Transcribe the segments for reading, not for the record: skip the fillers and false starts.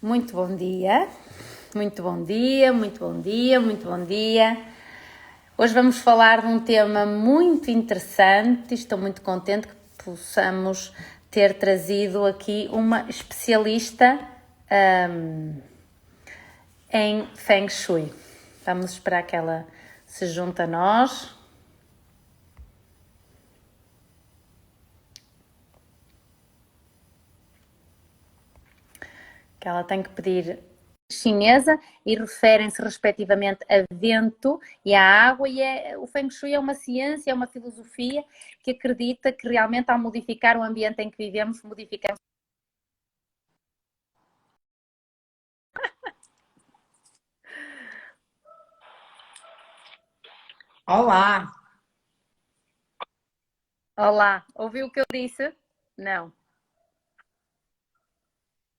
Muito bom dia, muito bom dia, muito bom dia, muito bom dia. Hoje vamos falar de um tema muito interessante e estou muito contente que possamos ter trazido aqui uma especialista em Feng Shui. Vamos esperar que ela se junte a nós. Que ela tem que pedir chinesa e referem-se respectivamente a vento e à água, e o Feng Shui é uma ciência, é uma filosofia que acredita que realmente ao modificar o ambiente em que vivemos, modificamos. Olá! Olá, ouviu o que eu disse? Não.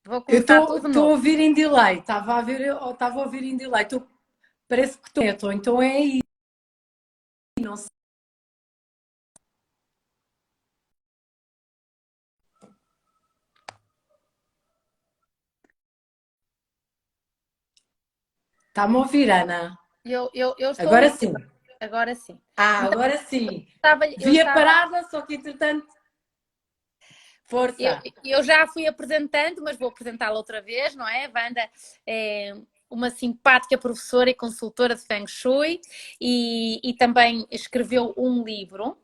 Vou Eu começar tudo de estou a novo. ouvir em delay, estava a ouvir em delay. Parece que estou, então é aí. Não sei. Está-me a ouvir, Ana? Eu estou a Agora ouvir. sim. Agora sim. Então, Agora sim. eu Via estava parada, só que entretanto. Eu, Força! eu já fui apresentando, mas vou apresentá-la outra vez, não é? A Wanda é uma simpática professora e consultora de Feng Shui e também escreveu um livro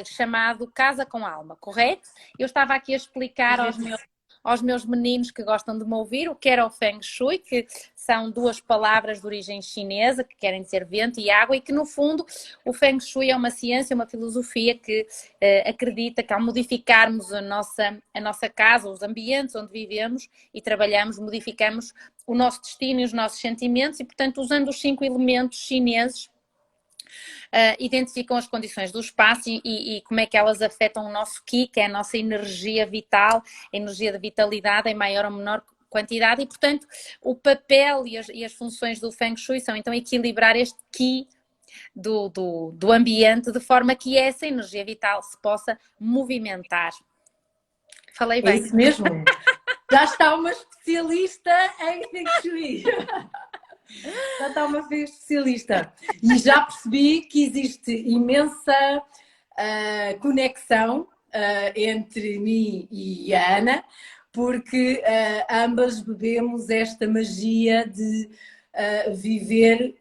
chamado Casa com Alma, correto? Eu estava aqui a explicar aos meus meninos que gostam de me ouvir o que era o Feng Shui, que são duas palavras de origem chinesa, que querem dizer vento e água, e que no fundo o Feng Shui é uma ciência, uma filosofia que acredita que ao modificarmos a nossa casa, os ambientes onde vivemos e trabalhamos, modificamos o nosso destino e os nossos sentimentos e, portanto, usando os 5 elementos chineses, identificam as condições do espaço e como é que elas afetam o nosso Qi, que é a nossa energia vital, a energia de vitalidade em maior ou menor quantidade e, portanto, o papel e as funções do Feng Shui são então equilibrar este Qi do ambiente de forma que essa energia vital se possa movimentar. Falei É bem. isso mesmo. Já está uma especialista em Feng Shui. Já está uma especialista. E já percebi que existe imensa conexão entre mim e a Ana, porque ambas bebemos esta magia de viver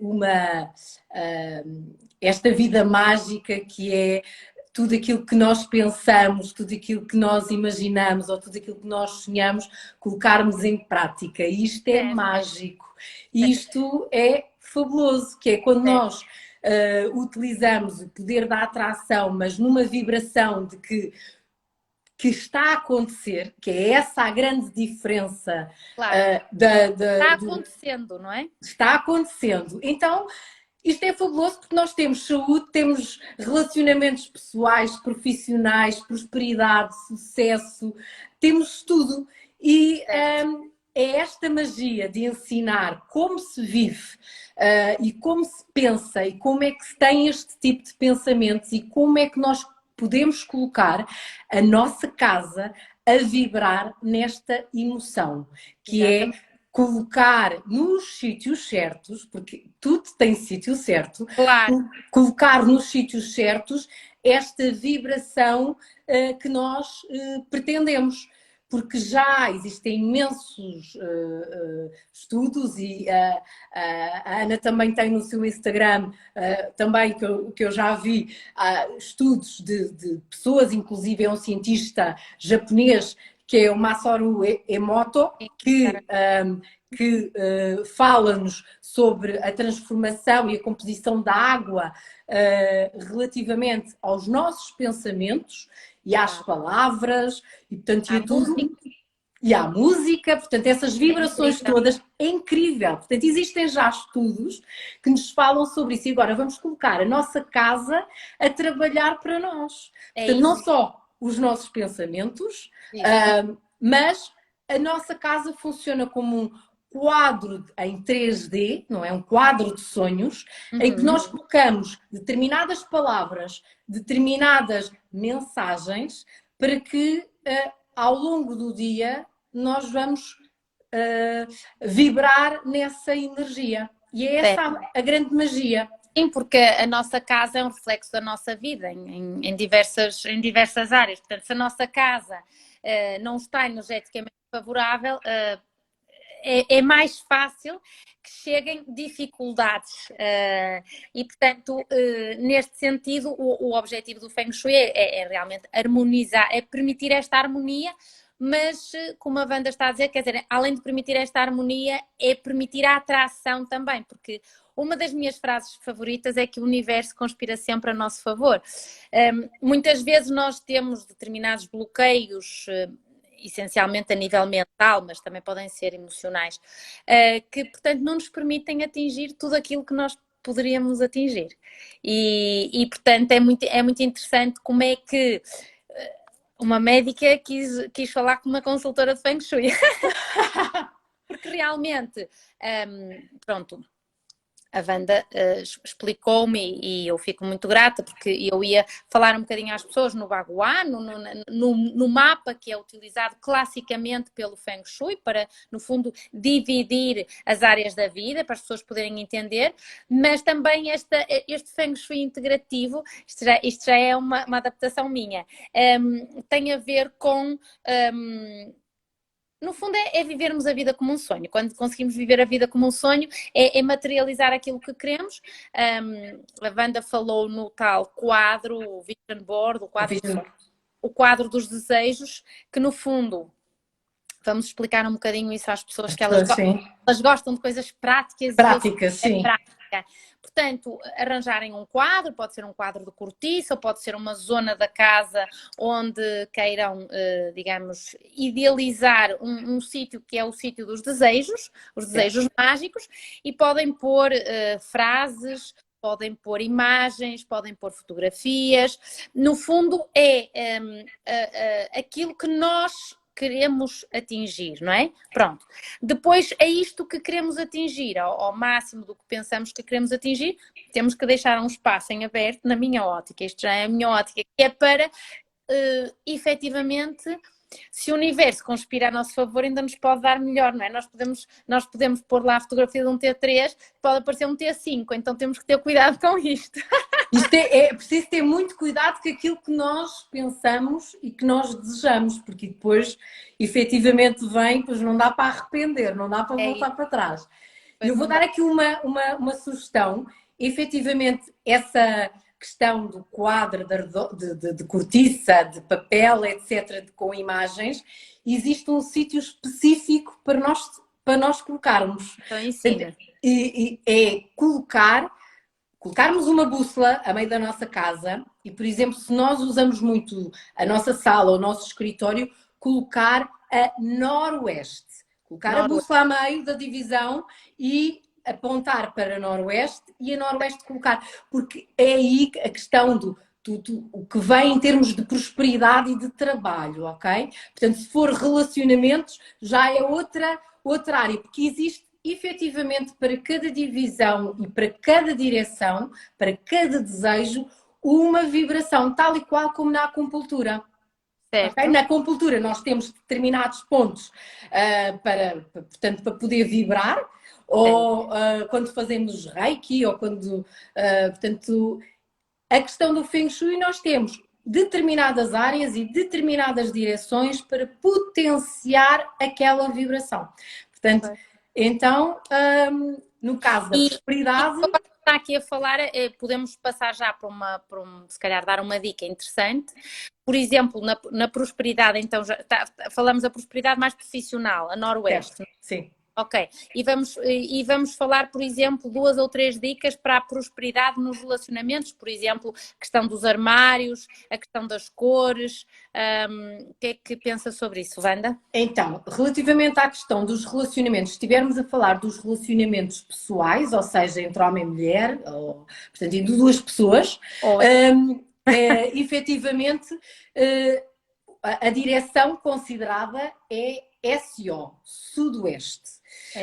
esta vida mágica que é tudo aquilo que nós pensamos, tudo aquilo que nós imaginamos ou tudo aquilo que nós sonhamos, colocarmos em prática. E isto é Certo, mágico. Isto é fabuloso, que é quando certo. nós utilizamos o poder da atração, mas numa vibração de que está a acontecer, que é essa a grande diferença Claro. Está do acontecendo, não é? está acontecendo. Então, isto é fabuloso porque nós temos saúde, temos relacionamentos pessoais, profissionais, prosperidade, sucesso, temos tudo. E Certo. é esta magia de ensinar como se vive e como se pensa e como é que se tem este tipo de pensamentos e como é que nós podemos colocar a nossa casa a vibrar nesta emoção, que é Exatamente. colocar nos sítios certos, porque tudo tem sítio certo, Claro. colocar nos sítios certos esta vibração que nós pretendemos. Porque já existem imensos estudos e a Ana também tem no seu Instagram, também que eu já vi, estudos de pessoas, inclusive é um cientista japonês que é o Masaru Emoto, que fala-nos sobre a transformação e a composição da água relativamente aos nossos pensamentos e às Claro. palavras e, portanto, e A a tudo. música E à música, portanto, essas é vibrações incrível. todas, é incrível. Portanto, existem já estudos que nos falam sobre isso. E agora vamos colocar a nossa casa a trabalhar para nós. É Portanto, não isso. só os nossos pensamentos, Isso. mas a nossa casa funciona como um quadro em 3D, não é? Um quadro de sonhos, em que Uhum. nós colocamos determinadas palavras, determinadas mensagens, para que ao longo do dia nós vamos vibrar nessa energia. E é essa a grande magia. Sim, porque a nossa casa é um reflexo da nossa vida em diversas áreas. Portanto, se a nossa casa não está energeticamente favorável, é mais fácil que cheguem dificuldades. E, portanto, neste sentido, o objetivo do Feng Shui é realmente harmonizar, é permitir esta harmonia, mas, como a Wanda está a dizer, quer dizer, além de permitir esta harmonia, é permitir a atração também, porque uma das minhas frases favoritas é que o universo conspira sempre a nosso favor. Muitas vezes nós temos determinados bloqueios, essencialmente a nível mental, mas também podem ser emocionais, que, portanto, não nos permitem atingir tudo aquilo que nós poderíamos atingir. E portanto, é muito interessante como é que uma médica quis falar com uma consultora de Feng Shui. Porque realmente, pronto, a Wanda explicou-me e eu fico muito grata porque eu ia falar um bocadinho às pessoas no Bagua, no mapa que é utilizado classicamente pelo Feng Shui para, no fundo, dividir as áreas da vida para as pessoas poderem entender, mas também este Feng Shui integrativo, isto já é uma adaptação minha, tem a ver com... no fundo é vivermos a vida como um sonho. Quando conseguimos viver a vida como um sonho, é materializar aquilo que queremos. A Wanda falou no tal quadro, o Vision Board, o quadro dos desejos, que no fundo, vamos explicar um bocadinho isso às pessoas, que elas gostam de coisas práticas. Práticas, sim. Prática. Portanto, arranjarem um quadro, pode ser um quadro de cortiça, ou pode ser uma zona da casa onde queiram, digamos, idealizar um sítio que é o sítio dos desejos, os desejos mágicos, e podem pôr frases, podem pôr imagens, podem pôr fotografias. No fundo, é aquilo que nós queremos atingir, não é? Pronto. Depois é isto que queremos atingir, ao máximo do que pensamos que queremos atingir, temos que deixar um espaço em aberto, na minha ótica, isto já é a minha ótica, que é para, efetivamente, se o universo conspira a nosso favor, ainda nos pode dar melhor, não é? Nós podemos pôr lá a fotografia de um T3, pode aparecer um T5, então temos que ter cuidado com isto. Isto é preciso ter muito cuidado com aquilo que nós pensamos e que nós desejamos, porque depois, efetivamente, pois não dá para arrepender, não dá para voltar para trás. Eu vou dar aqui uma sugestão. Efetivamente, essa questão do quadro de cortiça, de papel, etc., com imagens, existe um sítio específico para nós colocarmos. Então ensina. E é colocarmos uma bússola a meio da nossa casa e, por exemplo, se nós usamos muito a nossa sala ou o nosso escritório, colocar a noroeste. Colocar a bússola a meio da divisão e apontar para noroeste e a noroeste colocar. Porque é aí a questão o que vem em termos de prosperidade e de trabalho, ok? Portanto, se for relacionamentos, já é outra área, porque existe efetivamente para cada divisão e para cada direção, para cada desejo, uma vibração, tal e qual como na acupuntura. Okay? Na acupuntura nós temos determinados pontos portanto, para poder vibrar, ou quando fazemos reiki, ou quando... portanto, a questão do Feng Shui, nós temos determinadas áreas e determinadas direções para potenciar aquela vibração. Portanto... Então, no caso da prosperidade... Está aqui a falar, podemos passar já para se calhar dar uma dica interessante. Por exemplo, na prosperidade, então, falamos da prosperidade mais profissional, a noroeste. Sim. Ok, e vamos falar, por exemplo, 2 ou 3 dicas para a prosperidade nos relacionamentos, por exemplo, a questão dos armários, a questão das cores, o que é que pensa sobre isso, Wanda? Então, relativamente à questão dos relacionamentos, se estivermos a falar dos relacionamentos pessoais, ou seja, entre homem e mulher, ou, portanto, entre 2 pessoas, efetivamente, a direção considerada é SO, Sudoeste.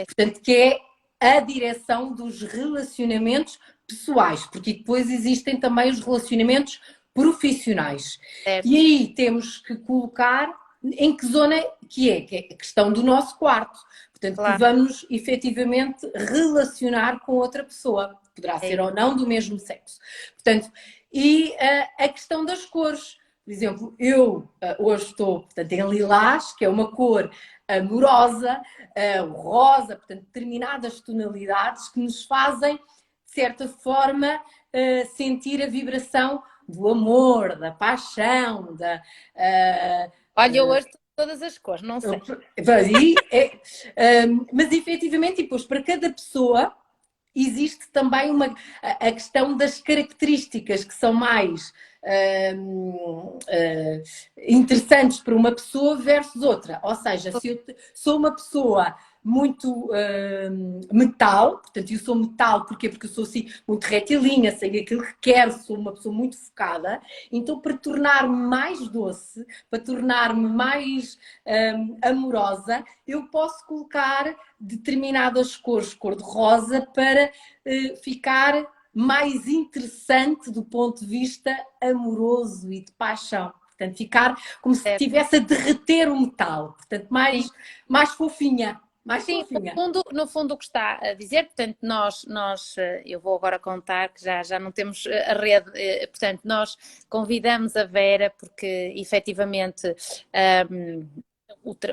Portanto, que é a direção dos relacionamentos pessoais, porque depois existem também os relacionamentos profissionais. E aí temos que colocar em que zona que é a questão do nosso quarto. Portanto, que claro. vamos efetivamente relacionar com outra pessoa. Poderá ser ou não do mesmo sexo. Portanto, e a questão das cores. Por exemplo, eu hoje estou, portanto, em lilás, que é uma cor amorosa, o rosa, portanto, determinadas tonalidades que nos fazem, de certa forma, sentir a vibração do amor, da paixão, Olha, eu hoje estou todas as cores, não sei. mas efetivamente, e depois, para cada pessoa existe também a questão das características que são mais interessantes para uma pessoa versus outra. Ou seja, se eu sou uma pessoa muito metal, portanto, eu sou metal porquê? Porque eu sou assim muito retilínea, sei aquilo que quero, sou uma pessoa muito focada, então para tornar-me mais doce, para tornar-me mais amorosa, eu posso colocar determinadas cores, cor de rosa, para ficar mais interessante do ponto de vista amoroso e de paixão. Portanto, ficar como se estivesse a derreter o metal. Portanto, mais fofinha. Mais Sim, fofinha. no fundo o que está a dizer, portanto, eu vou agora contar que já não temos a rede, portanto, nós convidamos a Vera porque efetivamente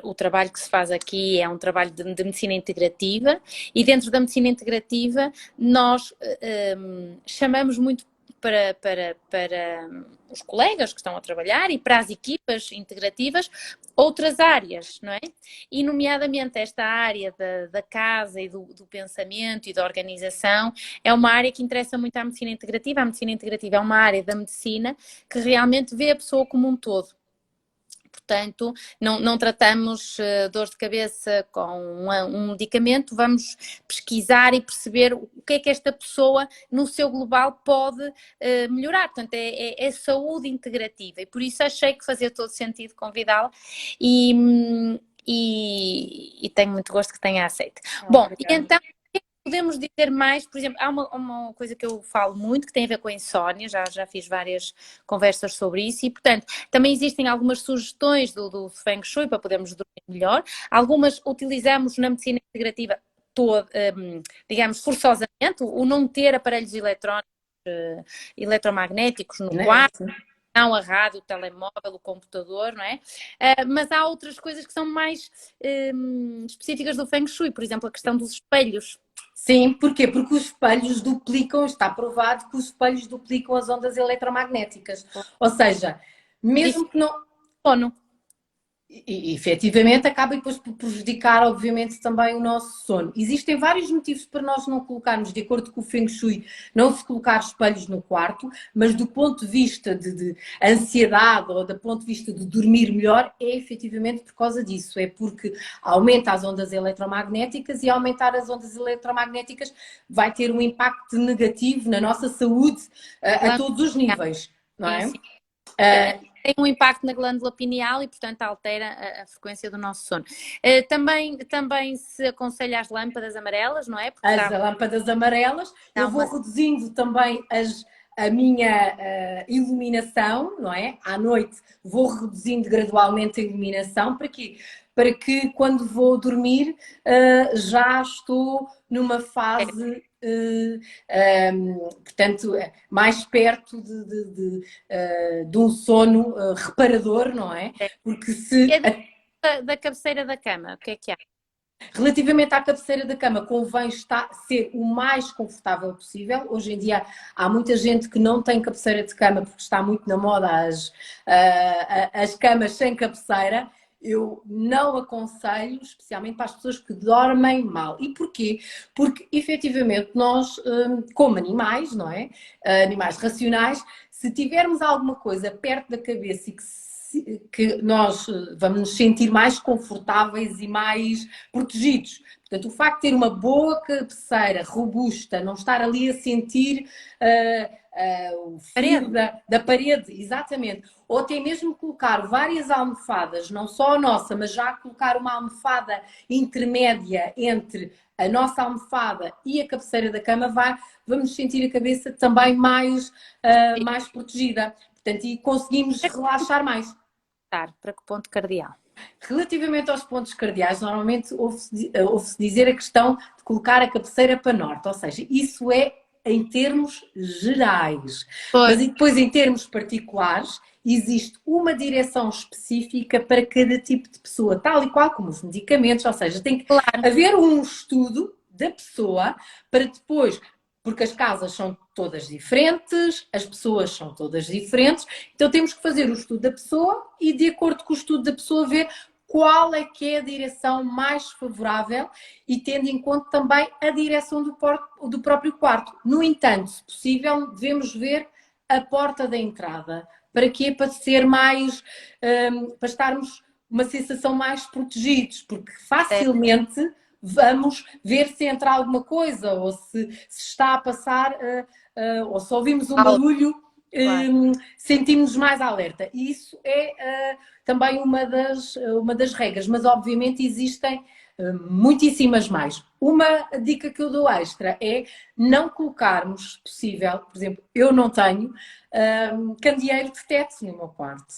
o trabalho que se faz aqui é um trabalho de medicina integrativa e dentro da medicina integrativa nós chamamos muito para os colegas que estão a trabalhar e para as equipas integrativas outras áreas, não é? E nomeadamente esta área da casa e do pensamento e da organização é uma área que interessa muito à medicina integrativa. A medicina integrativa é uma área da medicina que realmente vê a pessoa como um todo. Portanto, não tratamos dor de cabeça com um medicamento, vamos pesquisar e perceber o que é que esta pessoa, no seu global, pode melhorar. Portanto, é saúde integrativa e por isso achei que fazia todo sentido convidá-la e tenho muito gosto que tenha aceito. Bom, e então podemos dizer mais, por exemplo, há uma coisa que eu falo muito que tem a ver com a insónia, já fiz várias conversas sobre isso e, portanto, também existem algumas sugestões do Feng Shui para podermos dormir melhor. Algumas utilizamos na medicina integrativa, digamos, forçosamente, o não ter aparelhos eletrónicos, eletromagnéticos no quarto. Não a rádio, o telemóvel, o computador, não é? Mas há outras coisas que são mais específicas do Feng Shui, por exemplo, a questão dos espelhos. Sim, porquê? Porque os espelhos duplicam, está provado que os espelhos duplicam as ondas eletromagnéticas. Ou seja, mesmo que não. Sono. E efetivamente acaba depois por prejudicar, obviamente, também o nosso sono. Existem vários motivos para nós não colocarmos, de acordo com o Feng Shui, não se colocar espelhos no quarto, mas do ponto de vista de ansiedade ou do ponto de vista de dormir melhor, é efetivamente por causa disso. É porque aumenta as ondas eletromagnéticas e aumentar as ondas eletromagnéticas vai ter um impacto negativo na nossa saúde a todos os níveis, não é? Sim. Tem um impacto na glândula pineal e, portanto, altera a frequência do nosso sono. Também se aconselha as lâmpadas amarelas, não é? As lâmpadas amarelas. Eu vou reduzindo também a minha iluminação, não é? À noite vou reduzindo gradualmente a iluminação. Para quê? Para que quando vou dormir já estou numa fase, portanto, mais perto de um sono reparador, não é? Porque se... Da cabeceira da cama, o que é que há? Relativamente à cabeceira da cama, convém ser o mais confortável possível. Hoje em dia há muita gente que não tem cabeceira de cama porque está muito na moda as camas sem cabeceira. Eu não aconselho, especialmente para as pessoas que dormem mal. E porquê? Porque, efetivamente, nós, como animais, não é? Animais racionais, se tivermos alguma coisa perto da cabeça e que nós vamos nos sentir mais confortáveis e mais protegidos. Portanto, o facto de ter uma boa cabeceira robusta, não estar ali a sentir o frio da parede, exatamente, ou até mesmo colocar várias almofadas, não só a nossa, mas já colocar uma almofada intermédia entre a nossa almofada e a cabeceira da cama, vamos sentir a cabeça também mais protegida. Portanto, e conseguimos relaxar mais. Para que ponto cardial? Relativamente aos pontos cardeais, normalmente ouve-se dizer a questão de colocar a cabeceira para norte, ou seja, isso é em termos gerais. Pois, Mas e depois, em termos particulares, existe uma direção específica para cada tipo de pessoa, tal e qual como os medicamentos, ou seja, tem que claro, haver um estudo da pessoa para depois, porque as casas são todas diferentes, as pessoas são todas diferentes, então temos que fazer o estudo da pessoa e, de acordo com o estudo da pessoa, ver qual é que é a direção mais favorável e tendo em conta também a direção do próprio quarto. No entanto, se possível, devemos ver a porta da entrada. Para quê? Para ser mais, para estarmos uma sensação mais protegidos, porque é, facilmente vamos ver se entra alguma coisa ou se está a passar, ou se ouvimos um algo, barulho, claro. sentimos mais alerta. E isso é também uma das regras, mas obviamente existem muitíssimas mais. Uma dica que eu dou extra é não colocarmos, se possível, por exemplo, eu não tenho candeeiro de teto no meu quarto.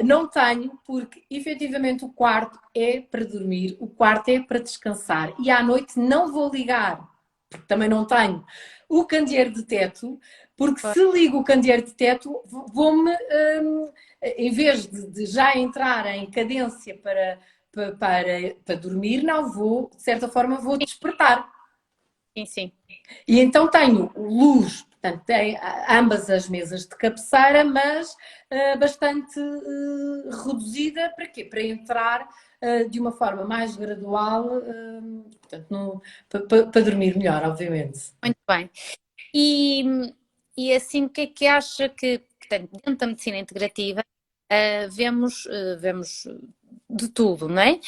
Não tenho, porque efetivamente o quarto é para dormir, o quarto é para descansar e à noite não vou ligar, porque também não tenho o candeeiro de teto, porque Pois. se ligo o candeeiro de teto, vou-me, em vez de já entrar em cadência para dormir, não vou, de certa forma, vou despertar. Sim, sim. E então tenho luz, portanto, tem ambas as mesas de cabeceira, mas bastante reduzida, para quê? Para entrar de uma forma mais gradual, portanto, para dormir melhor, obviamente. Muito bem. E, e assim, o que é que acha que, portanto, dentro da medicina integrativa, vemos de tudo, não é?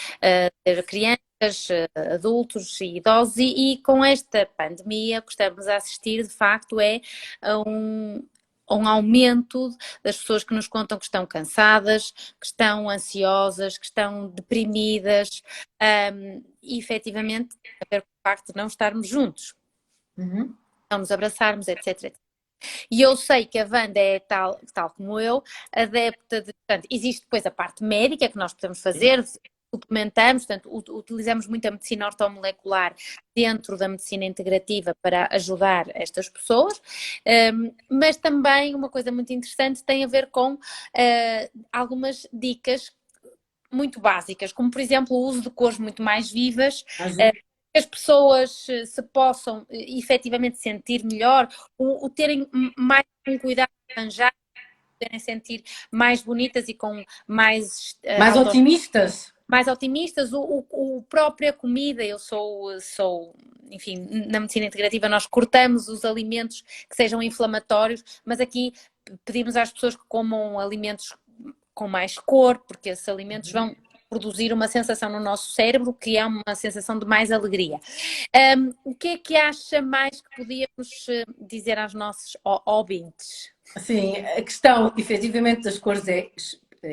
Crianças, adultos e idosos, e com esta pandemia, o que estamos a assistir, de facto, é a um aumento das pessoas que nos contam que estão cansadas, que estão ansiosas, que estão deprimidas, e efetivamente a ver com o facto de não estarmos juntos, Uhum. não nos abraçarmos, etc. E eu sei que a Wanda é tal como eu, adepta de. Portanto, existe depois a parte médica que nós podemos fazer, suplementamos, portanto, utilizamos muito a medicina ortomolecular dentro da medicina integrativa para ajudar estas pessoas, mas também uma coisa muito interessante tem a ver com algumas dicas muito básicas, como por exemplo o uso de cores muito mais vivas, Ajuda. que as pessoas se possam efetivamente sentir melhor, o terem mais um cuidado de arranjar, poderem sentir mais bonitas e com mais Mais otimistas? mais otimistas, própria comida, eu enfim, na medicina integrativa nós cortamos os alimentos que sejam inflamatórios, mas aqui pedimos às pessoas que comam alimentos com mais cor, porque esses alimentos vão produzir uma sensação no nosso cérebro que é uma sensação de mais alegria. O que é que acha mais que podíamos dizer aos nossos ouvintes? Sim, a questão, efetivamente, das cores é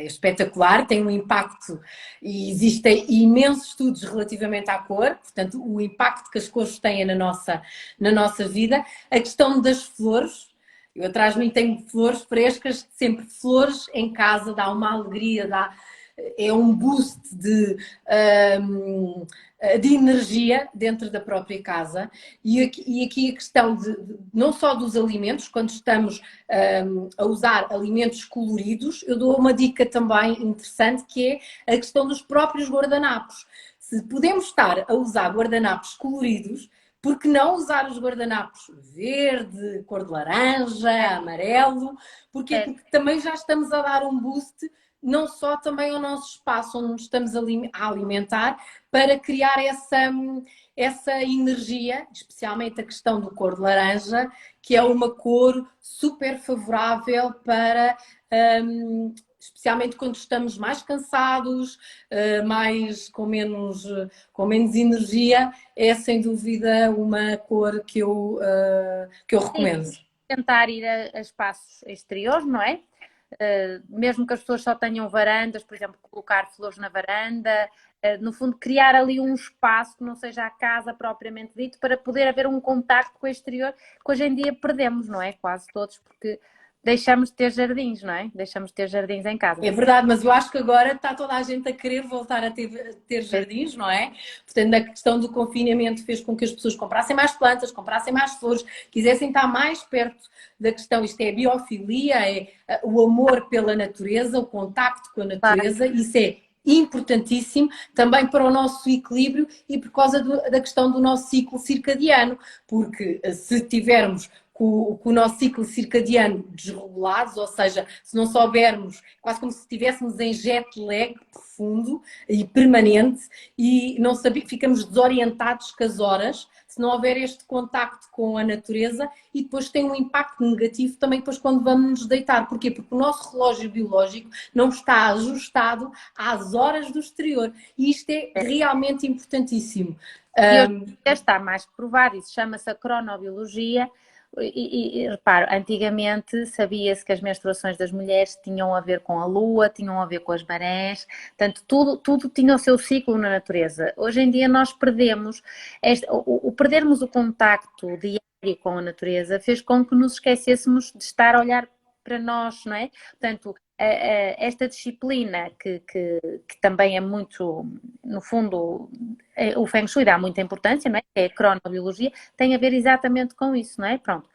espetacular, tem um impacto e existem imensos estudos relativamente à cor, portanto, o impacto que as cores têm na nossa vida. A questão das flores, eu atrás de mim tenho flores frescas, sempre flores em casa, dá uma alegria, é um boost de energia dentro da própria casa. E aqui a questão não só dos alimentos, quando estamos a usar alimentos coloridos, eu dou uma dica também interessante que é a questão dos próprios guardanapos. Se podemos estar a usar guardanapos coloridos, por que não usar os guardanapos verde, cor de laranja, amarelo? Porquê? É, Porque também já estamos a dar um boost não só também ao nosso espaço onde nos estamos a alimentar, para criar essa energia, especialmente a questão do cor de laranja, que é uma cor super favorável para, especialmente quando estamos mais cansados, mais com menos energia, é sem dúvida uma cor que eu sim, recomendo. tentar ir a espaços exteriores, não é? Mesmo que as pessoas só tenham varandas, por exemplo, colocar flores na varanda, no fundo, criar ali um espaço que não seja a casa propriamente dito, para poder haver um contacto com o exterior, que hoje em dia perdemos, não é? Quase todos, porque deixamos de ter jardins, não é? Deixamos de ter jardins em casa. É verdade, mas eu acho que agora está toda a gente a querer voltar a ter jardins, não é? Portanto, a questão do confinamento fez com que as pessoas comprassem mais plantas, comprassem mais flores, quisessem estar mais perto da questão. Isto é a biofilia, é o amor pela natureza, o contacto com a natureza. Isso é importantíssimo também para o nosso equilíbrio e por causa da questão do nosso ciclo circadiano, porque se tivermos com o nosso ciclo circadiano desregulados, ou seja, se não soubermos, quase como se estivéssemos em jet lag profundo e permanente e não ficamos desorientados com as horas, se não houver este contacto com a natureza e depois tem um impacto negativo também depois quando vamos nos deitar. Porquê? Porque o nosso relógio biológico não está ajustado às horas do exterior e isto é realmente importantíssimo. E hoje está mais provado, isso chama-se a cronobiologia. E reparo, antigamente sabia-se que as menstruações das mulheres tinham a ver com a lua, tinham a ver com as marés, portanto, tudo tinha o seu ciclo na natureza. Hoje em dia nós perdemos, perdermos o contacto diário com a natureza fez com que nos esquecêssemos de estar a olhar para nós, não é? Portanto, esta disciplina que também é muito, no fundo, o Feng Shui dá muita importância, não é? Que é a cronobiologia, tem a ver exatamente com isso, não é? Pronto.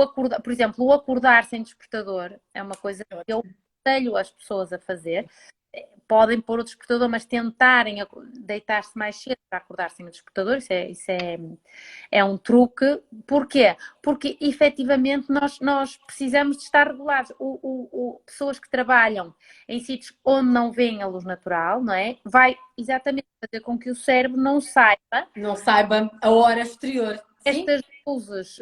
Acordar, por exemplo, o acordar sem despertador é uma coisa que eu aconselho as pessoas a fazer. Podem pôr o despertador, mas tentarem deitar-se mais cedo para acordar sem o despertador, isso é um truque. Porquê? Porque efetivamente nós precisamos de estar regulados. Pessoas que trabalham em sítios onde não veem a luz natural, não é? Vai exatamente fazer com que o cérebro não saiba a hora exterior. Estas luzes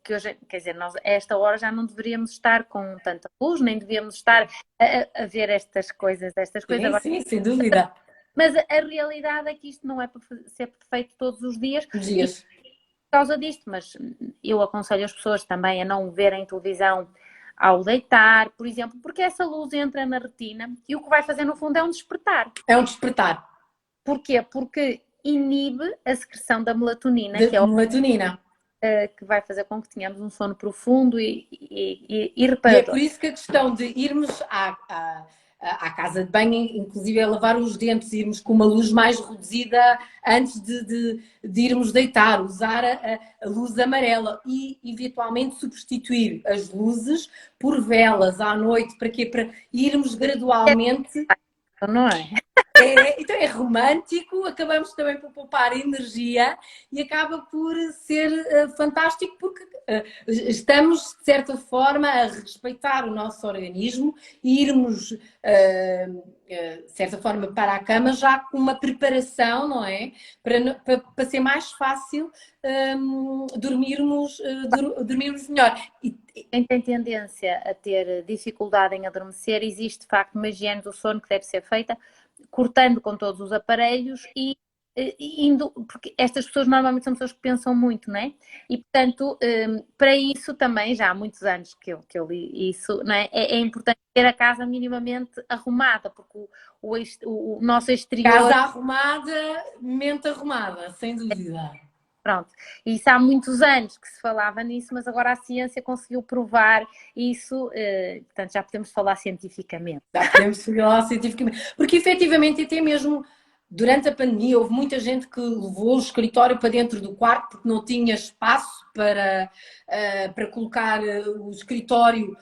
que hoje, quer dizer, nós a esta hora já não deveríamos estar com tanta luz, nem devíamos estar a ver estas coisas. Agora, Sim, sem dúvida. mas a realidade é que isto não é para ser feito todos os dias. Os dias. Por causa disto, mas eu aconselho as pessoas também a não verem televisão ao deitar, por exemplo, porque essa luz entra na retina e o que vai fazer no fundo é um despertar. É um despertar. Porquê? Porque inibe a secreção da melatonina, que é melatonina. Que vai fazer com que tenhamos um sono profundo e reparador. E é por isso que a questão de irmos à casa de banho, inclusive a lavar os dentes, irmos com uma luz mais reduzida antes de irmos deitar, usar a luz amarela e eventualmente substituir as luzes por velas à noite, para quê? Para irmos gradualmente... Não é? Então é romântico, acabamos também por poupar energia e acaba por ser fantástico porque estamos, de certa forma, a respeitar o nosso organismo e irmos, de certa forma, para a cama já com uma preparação, não é? Para ser mais fácil dormirmos melhor. Quem tem tendência a ter dificuldade em adormecer, existe de facto uma higiene do sono que deve ser feita, cortando com todos os aparelhos e indo, porque estas pessoas normalmente são pessoas que pensam muito, não é? E portanto, para isso também, já há muitos anos que eu li isso, não é? É importante ter a casa minimamente arrumada, porque o nosso exterior... Casa arrumada, mente arrumada, sem dúvida. Pronto, e isso há muitos anos que se falava nisso, mas agora a ciência conseguiu provar isso, portanto já podemos falar cientificamente. Já podemos falar cientificamente, porque efetivamente até mesmo durante a pandemia houve muita gente que levou o escritório para dentro do quarto porque não tinha espaço para colocar o escritório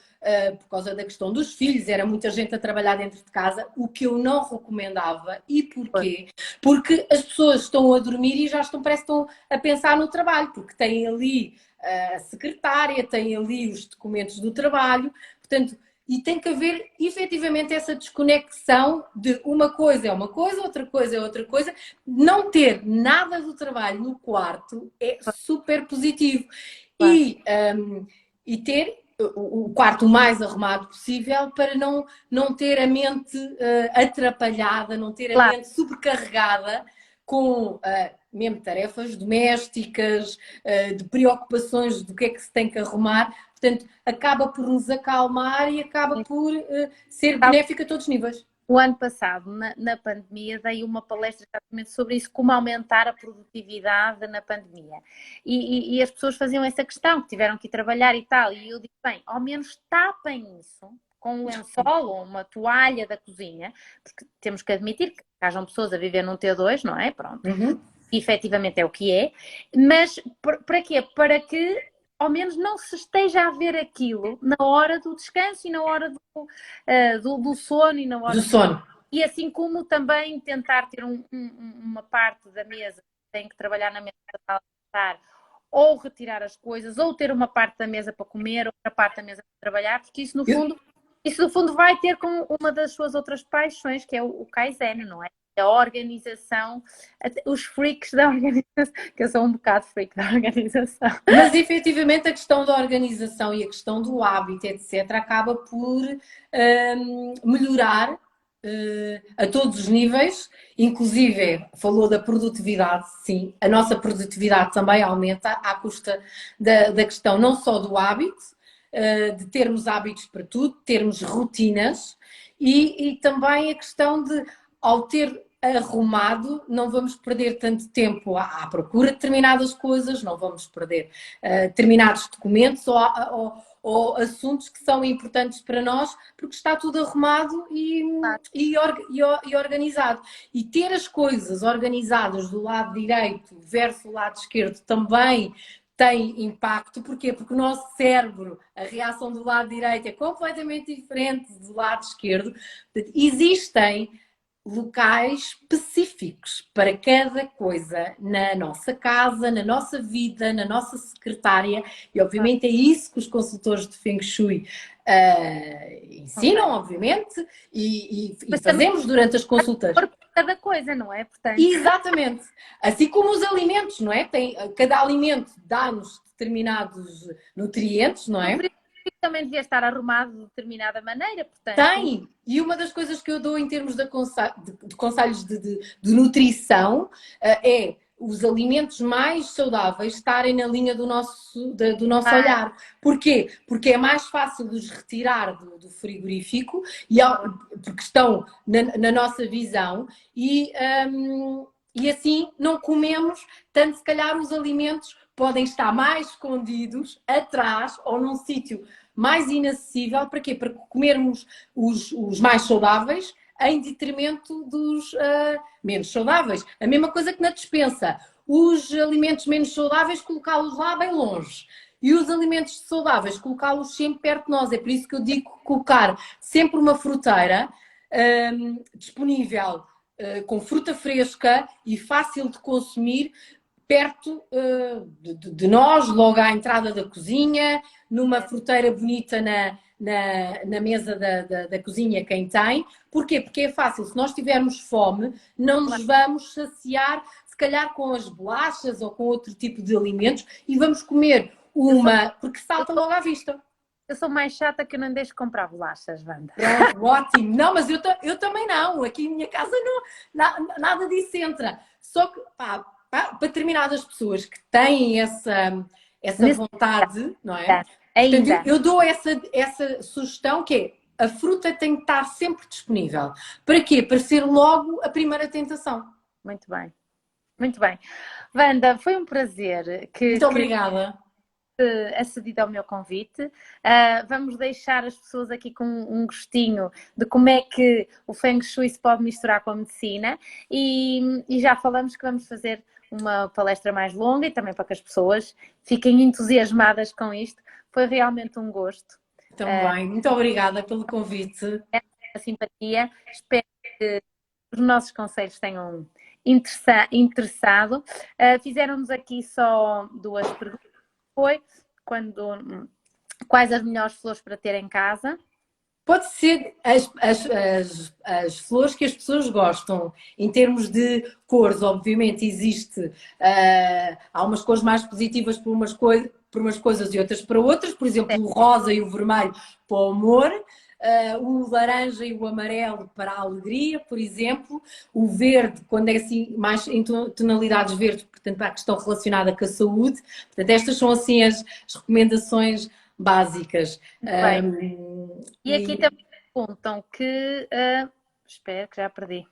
por causa da questão dos filhos, era muita gente a trabalhar dentro de casa, o que eu não recomendava. E porquê? Porque as pessoas estão a dormir e já parece que estão a pensar no trabalho, porque têm ali a secretária, têm ali os documentos do trabalho, portanto... E tem que haver, efetivamente, essa desconexão de uma coisa é uma coisa, outra coisa é outra coisa. Não ter nada do trabalho no quarto é super positivo. Claro. E ter o quarto o mais arrumado possível para não ter a mente atrapalhada, não ter a mente sobrecarregada com mesmo tarefas domésticas, de preocupações do que é que se tem que arrumar. Portanto, acaba por nos acalmar e acaba por ser benéfico a todos os níveis. O ano passado, na pandemia, dei uma palestra exatamente sobre isso, como aumentar a produtividade na pandemia. E as pessoas faziam essa questão, que tiveram que ir trabalhar e tal. E eu disse, bem, ao menos tapem isso com um lençol ou uma toalha da cozinha, porque temos que admitir que hajam pessoas a viver num T2, não é? Pronto. Uhum. E, efetivamente é o que é. Mas para quê? Para que ao menos não se esteja a ver aquilo na hora do descanso e na hora do sono e na hora Do sono. e assim como também tentar ter uma parte da mesa que tem que trabalhar na mesa para almoçar, ou retirar as coisas, ou ter uma parte da mesa para comer, outra parte da mesa para trabalhar, porque isso no fundo vai ter como uma das suas outras paixões, que é o Kaizen, não é? A organização, os freaks da organização, que eu sou um bocado freak da organização. Mas efetivamente a questão da organização e a questão do hábito, etc., acaba por melhorar a todos os níveis, inclusive falou da produtividade, sim, a nossa produtividade também aumenta à custa da questão não só do hábito, de termos hábitos para tudo, termos rotinas e também a questão de, ao ter arrumado, não vamos perder tanto tempo à procura de determinadas coisas, não vamos perder determinados documentos ou assuntos que são importantes para nós, porque está tudo arrumado e organizado. E ter as coisas organizadas do lado direito versus o lado esquerdo também tem impacto. Porquê? Porque o nosso cérebro, a reação do lado direito é completamente diferente do lado esquerdo. Existem locais específicos para cada coisa na nossa casa, na nossa vida, na nossa secretária, e obviamente é isso que os consultores de Feng Shui ensinam, obviamente, e fazemos durante as consultas. Cada coisa, não é? Portanto... Exatamente. Assim como os alimentos, não é? Cada alimento dá-nos determinados nutrientes, não é? Também devia estar arrumado de determinada maneira, portanto... Tem! E uma das coisas que eu dou em termos de conselhos de nutrição é os alimentos mais saudáveis estarem na linha do nosso olhar. Porquê? Porque é mais fácil de os retirar do frigorífico porque estão na nossa visão e assim não comemos tanto, se calhar os alimentos podem estar mais escondidos atrás ou num sítio mais inacessível. Para quê? Para comermos os mais saudáveis em detrimento dos menos saudáveis. A mesma coisa que na despensa. Os alimentos menos saudáveis, colocá-los lá bem longe. E os alimentos saudáveis, colocá-los sempre perto de nós. É por isso que eu digo colocar sempre uma fruteira disponível, com fruta fresca e fácil de consumir, perto de nós, logo à entrada da cozinha, numa fruteira bonita na mesa da cozinha, quem tem. Porquê? Porque é fácil. Se nós tivermos fome, não nos vamos saciar, se calhar com as bolachas ou com outro tipo de alimentos, e vamos comer porque salta logo à vista. Eu sou mais chata que eu não deixo comprar bolachas, Wanda. Pronto, ótimo. Não, mas eu também não. Aqui em minha casa não, nada disso entra. Só que, para determinadas pessoas que têm essa vontade, não é? Ainda. Portanto, eu dou essa sugestão, que é: a fruta tem que estar sempre disponível. Para quê? Para ser logo a primeira tentação. Muito bem. Muito bem. Wanda, foi um prazer. Muito obrigada. Acedido ao meu convite. Vamos deixar as pessoas aqui com um gostinho de como é que o Feng Shui se pode misturar com a medicina, e já falamos que vamos fazer uma palestra mais longa e também para que as pessoas fiquem entusiasmadas com isto. Foi realmente um gosto. Também. Muito obrigada pelo convite. A simpatia. Espero que os nossos conselhos tenham interessado. Fizeram-nos aqui só 2 perguntas. Foi quais as melhores flores para ter em casa? Pode ser as flores que as pessoas gostam. Em termos de cores, obviamente existe, há umas cores mais positivas por umas coisas e outras para outras. Por exemplo, o rosa e o vermelho para o amor, o laranja e o amarelo para a alegria, por exemplo, o verde, quando é assim mais em tonalidades verdes, portanto, para a questão relacionada com a saúde. Portanto, estas são assim as recomendações básicas. E aqui também perguntam que espero que já perdi.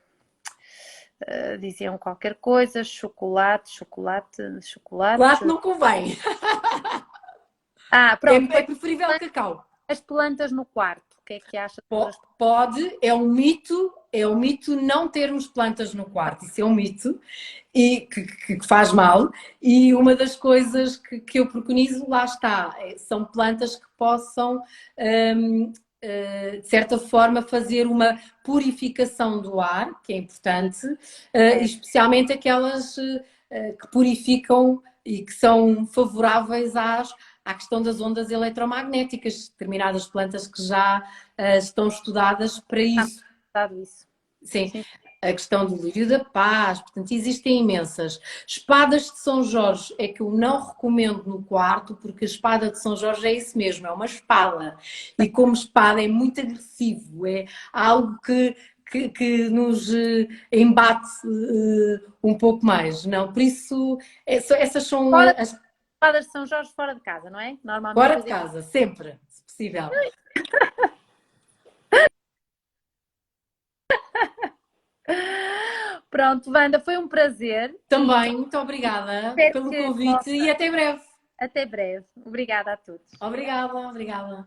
Diziam qualquer coisa, chocolate. Chocolate não convém. Pronto. É preferível cacau. As plantas no quarto, o que é que acha? Pode, é um mito não termos plantas no quarto, isso é um mito e que faz mal. E uma das coisas que eu preconizo, lá está, são plantas que possam, de certa forma, fazer uma purificação do ar, que é importante, especialmente aquelas que purificam e que são favoráveis à questão das ondas eletromagnéticas, determinadas plantas que já estão estudadas para isso. Sim, a questão do lírio da paz, portanto, existem imensas. Espadas de São Jorge é que eu não recomendo no quarto, porque a espada de São Jorge é isso mesmo, é uma espada. E como espada é muito agressivo, é algo que nos embate um pouco mais, não? Por isso, essas são as espadas de São Jorge fora de casa, não é? Normalmente fora de casa, sempre, se possível. Pronto, Wanda, foi um prazer. Também, muito obrigada pelo convite e até breve. Até breve. Obrigada a todos. Obrigada.